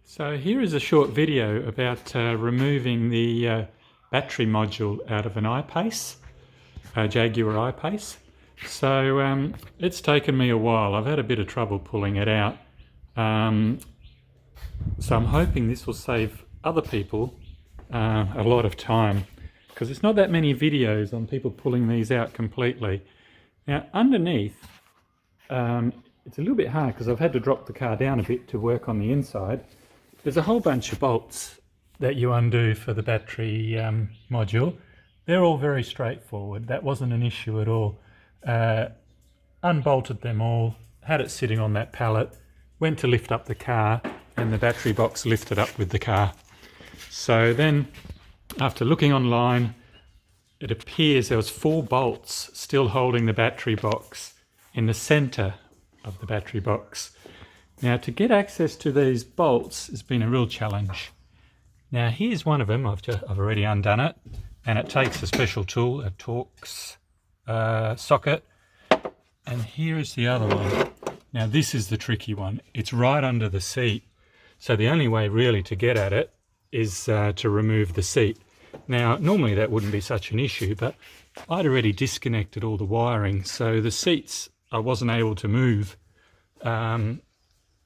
So here is a short video about removing the battery module out of an I-PACE, Jaguar I-PACE. So it's taken me a while. I've had a bit of trouble pulling it out. So I'm hoping this will save other people a lot of time, because there's not that many videos on people pulling these out completely. Now underneath, it's a little bit hard because I've had to drop the car down a bit to work on the inside. There's a whole bunch of bolts that you undo for the battery module. They're all very straightforward. That wasn't an issue at all. Unbolted them all, had it sitting on that pallet, went to lift up the car, and the battery box lifted up with the car. So then, after looking online, it appears there was 4 bolts still holding the battery box in the center of the battery box. Now, to get access to these bolts has been a real challenge. Now, here's one of them. I've already undone it, and it takes a special tool, a Torx socket. And here is the other one. Now, this is the tricky one. It's right under the seat. So the only way really to get at it is to remove the seat. Now, normally that wouldn't be such an issue, but I'd already disconnected all the wiring, so the seats I wasn't able to move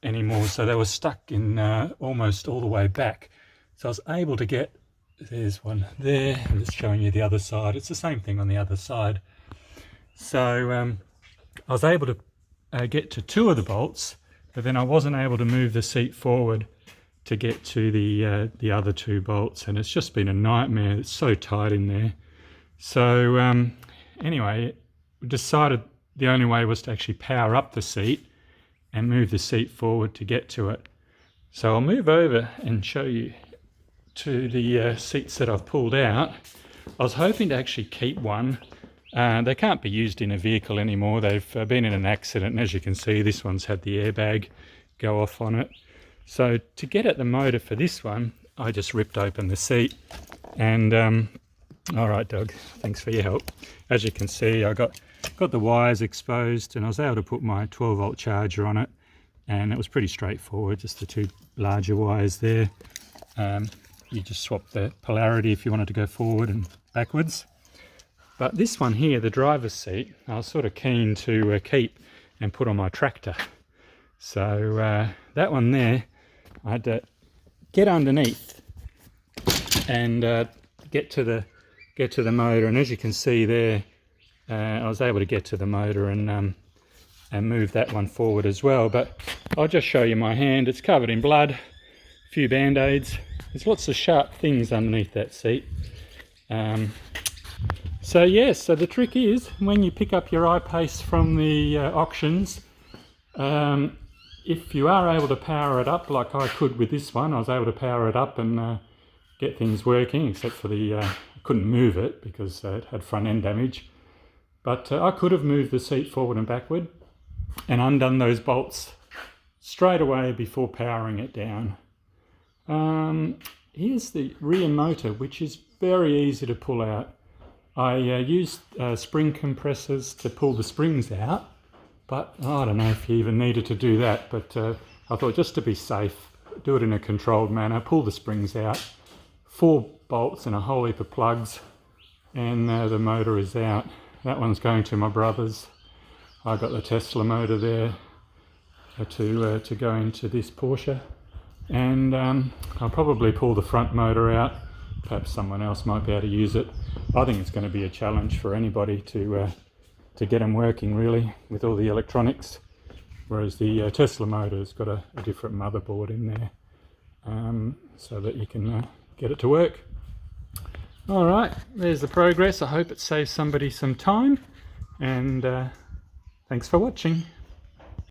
anymore, so they were stuck in almost all the way back. So I was able to get, there's one there, I'm just showing you the other side. It's the same thing on the other side. So I was able to get to 2 of the bolts, but then I wasn't able to move the seat forward to get to the other 2 bolts, and it's just been a nightmare. It's so tight in there. So anyway, we decided the only way was to actually power up the seat and move the seat forward to get to it. So I'll move over and show you to the seats that I've pulled out. I was hoping to actually keep one. They can't be used in a vehicle anymore. They've been in an accident, and as you can see, this one's had the airbag go off on it. So to get at the motor for this one, I just ripped open the seat. And all right, Doug, thanks for your help. As you can see, I got the wires exposed, and I was able to put my 12-volt charger on it, and it was pretty straightforward, just the 2 larger wires there. You just swap the polarity if you wanted to go forward and backwards. But this one here, the driver's seat, I was sort of keen to keep and put on my tractor. So that one there, I had to get underneath and get to the motor, and as you can see there, I was able to get to the motor and move that one forward as well. But I'll just show you my hand. It's covered in blood, a few band-aids. There's lots of sharp things underneath that seat. So yes, so the trick is, when you pick up your I-PACE from the auctions, if you are able to power it up like I could with this one, I was able to power it up and get things working, except for I couldn't move it because it had front end damage. But I could have moved the seat forward and backward and undone those bolts straight away before powering it down. Here's the rear motor, which is very easy to pull out. I used spring compressors to pull the springs out, but I don't know if you even needed to do that, but I thought, just to be safe, do it in a controlled manner, pull the springs out, 4 bolts and a whole heap of plugs, and the motor is out. That one's going to my brother's. I got the Tesla motor there to go into this Porsche, and I'll probably pull the front motor out. Perhaps someone else might be able to use it. I think it's going to be a challenge for anybody to get them working, really, with all the electronics, whereas the Tesla motor's got a different motherboard in there, so that you can get it to work. All right, there's the progress. I hope it saves somebody some time, and thanks for watching.